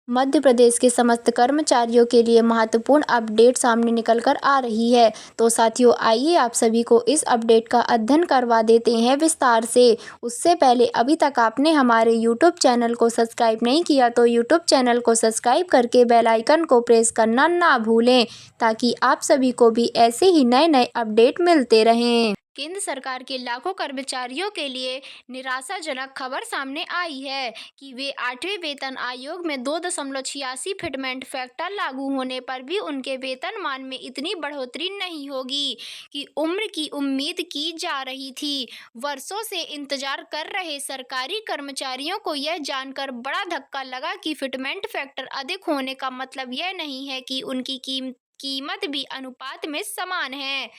मध्य प्रदेश के समस्त कर्मचारियों के लिए महत्वपूर्ण अपडेट सामने निकल कर आ रही है। तो साथियों, आइए आप सभी को इस अपडेट का अध्ययन करवा देते हैं विस्तार से। उससे पहले अभी तक आपने हमारे यूट्यूब चैनल को सब्सक्राइब नहीं किया तो यूट्यूब चैनल को सब्सक्राइब करके बेल आइकन को प्रेस करना ना भूलें, ताकि आप सभी को भी ऐसे ही नए नए अपडेट मिलते रहें। केंद्र सरकार के लाखों कर्मचारियों के लिए निराशाजनक खबर सामने आई है कि वे 8वें वेतन आयोग में 2.86 फिटमेंट फैक्टर लागू होने पर भी उनके वेतनमान में इतनी बढ़ोतरी नहीं होगी कि उम्र की उम्मीद की जा रही थी। वर्षों से इंतजार कर रहे सरकारी कर्मचारियों को यह जानकर बड़ा धक्का लगा कि फिटमेंट फैक्टर अधिक होने का मतलब यह नहीं है कि उनकी कीमत भी अनुपात में समान है।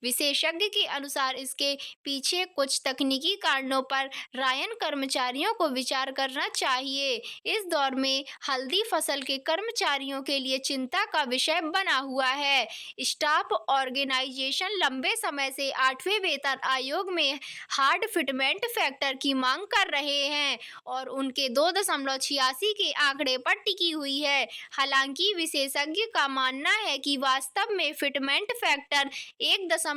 विशेषज्ञ के अनुसार इसके पीछे कुछ तकनीकी कारणों पर रायन कर्मचारियों को विचार करना चाहिए। इस दौर में हल्दी फसल के कर्मचारियों के लिए चिंता का विषय बना हुआ है। स्टाफ ऑर्गेनाइजेशन लंबे समय से 8वें वेतन आयोग में हार्ड फिटमेंट फैक्टर की मांग कर रहे हैं और उनके 2.86 के आंकड़े पर टिकी हुई है। हालांकि विशेषज्ञ का मानना है कि वास्तव में फिटमेंट फैक्टर 1.92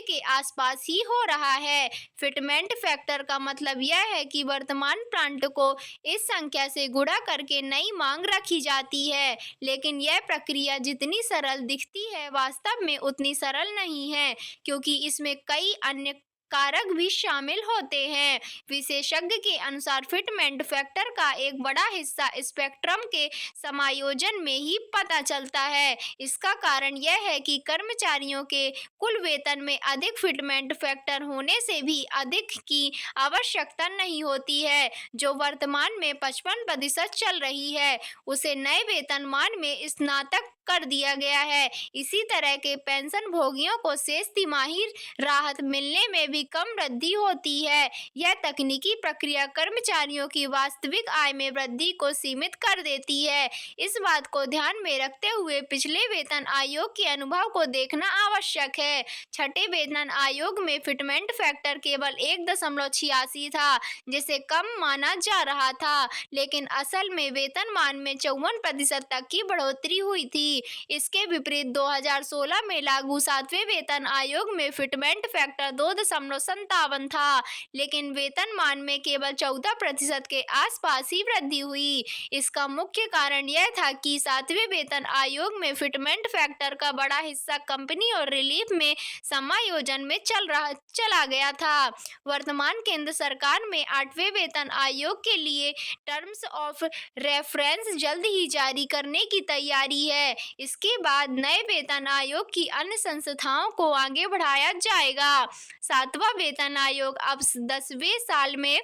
के आसपास ही हो रहा है। फिटमेंट फैक्टर का मतलब यह है कि वर्तमान प्लांट को इस संख्या से गुणा करके नई मांग रखी जाती है, लेकिन यह प्रक्रिया जितनी सरल दिखती है वास्तव में उतनी सरल नहीं है, क्योंकि इसमें कई अन्य कारक भी शामिल होते हैं। विशेषज्ञ के अनुसार फिटमेंट फैक्टर का एक बड़ा हिस्सा स्पेक्ट्रम के समायोजन में ही पता चलता है। इसका कारण यह है कि कर्मचारियों के कुल वेतन में अधिक फिटमेंट फैक्टर होने से भी अधिक की आवश्यकता नहीं होती है। जो वर्तमान में 55% चल रही है, उसे नए वेतनमान में स्नातक कर दिया गया है। इसी तरह के पेंशन भोगियों को शेष तिमाही राहत मिलने में भी कम वृद्धि होती है। यह तकनीकी प्रक्रिया कर्मचारियों की वास्तविक आय में वृद्धि को सीमित कर देती है। इस बात को ध्यान में रखते हुए पिछले वेतन आयोग के अनुभव को देखना आवश्यक है। छठे वेतन आयोग में फिटमेंट फैक्टर केवल 1.86 था, जिसे कम माना जा रहा था, लेकिन असल में वेतनमान में 54% तक की बढ़ोतरी हुई थी। इसके विपरीत 2016 में लागू 7वें वेतन आयोग में फिटमेंट फैक्टर 2.57 था, लेकिन वेतनमान में केवल 14% के आसपास ही वृद्धि हुई। इसका मुख्य कारण यह था कि 7वें वेतन आयोग में फिटमेंट फैक्टर का बड़ा हिस्सा कंपनी और रिलीफ में समायोजन में चला गया था। वर्तमान केंद्र सरकार में 8वें वेतन आयोग के लिए टर्म्स ऑफ रेफरेंस जल्द ही जारी करने की तैयारी है। इसके बाद नए वेतन आयोग की अन्य संस्थाओं को आगे बढ़ाया जाएगा। 7वां वेतन आयोग अब 10वें साल में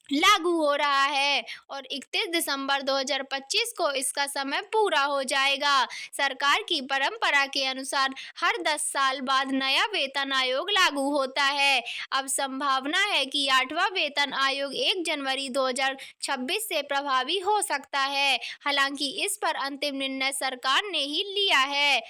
लागू हो रहा है और 31 दिसंबर 2025 को इसका समय पूरा हो जाएगा। सरकार की परंपरा के अनुसार हर 10 साल बाद नया वेतन आयोग लागू होता है। अब संभावना है कि 8वां वेतन आयोग 1 जनवरी 2026 से प्रभावी हो सकता है। हालांकि इस पर अंतिम निर्णय सरकार ने ही लिया है।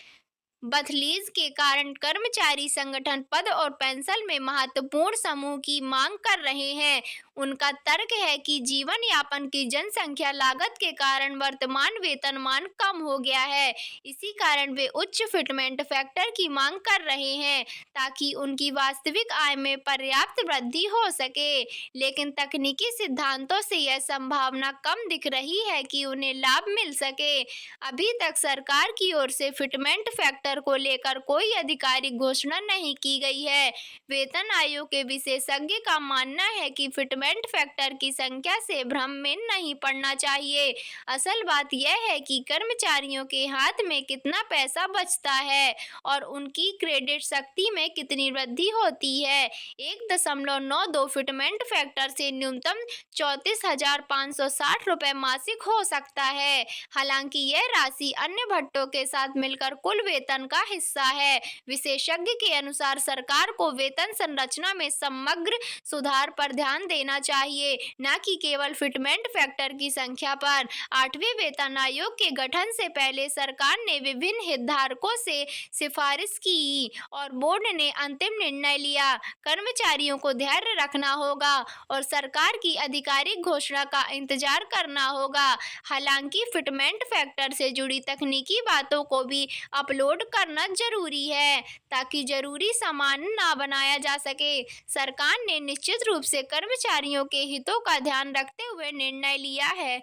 बदलीज के कारण कर्मचारी संगठन पद और पेंशन में महत्वपूर्ण समूह की मांग कर रहे हैं। उनका तर्क है कि जीवन यापन की जनसंख्या लागत के कारण वर्तमान वेतनमान कम हो गया है। इसी कारण वे उच्च फिटमेंट फैक्टर की मांग कर रहे हैं, ताकि उनकी वास्तविक आय में पर्याप्त वृद्धि हो सके। लेकिन तकनीकी सिद्धांतों से यह संभावना कम दिख रही है कि उन्हें लाभ मिल सके। अभी तक सरकार की ओर से फिटमेंट फैक्टर को लेकर कोई आधिकारिक घोषणा नहीं की गई है। वेतन आयोग के विशेषज्ञ का मानना है कि फिटमेंट फैक्टर की संख्या से भ्रम में नहीं पड़ना चाहिए। असल बात यह है कि कर्मचारियों के हाथ में कितना पैसा बचता है और उनकी क्रेडिट शक्ति में कितनी वृद्धि होती है। 1.92 फिटमेंट फैक्टर से न्यूनतम 34,560 रुपए मासिक हो सकता है। हालांकि यह राशि अन्य भत्तों के साथ मिलकर कुल वेतन का हिस्सा है। विशेषज्ञ के अनुसार सरकार को वेतन संरचना में समग्र सुधार पर ध्यान देना चाहिए, न कि केवल फिटमेंट फैक्टर की संख्या पर। 8वें वेतन आयोग के गठन से पहले सरकार ने विभिन्न हितधारकों से सिफारिश की और बोर्ड ने अंतिम निर्णय लिया। कर्मचारियों को धैर्य रखना होगा और सरकार की आधिकारिक घोषणा का इंतजार करना होगा। हालांकि फिटमेंट फैक्टर से जुड़ी तकनीकी बातों को भी अपलोड करना जरूरी है ताकि जरूरी सामान ना बनाया जा सके। सरकार ने निश्चित रूप से कर्मचारियों के हितों का ध्यान रखते हुए निर्णय लिया है,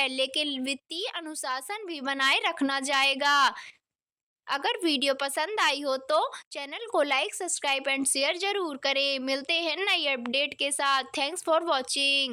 लेकिन वित्तीय अनुशासन भी बनाए रखना जाएगा। अगर वीडियो पसंद आई हो तो चैनल को लाइक, सब्सक्राइब एंड शेयर जरूर करें। मिलते हैं नई अपडेट के साथ। Thanks for watching.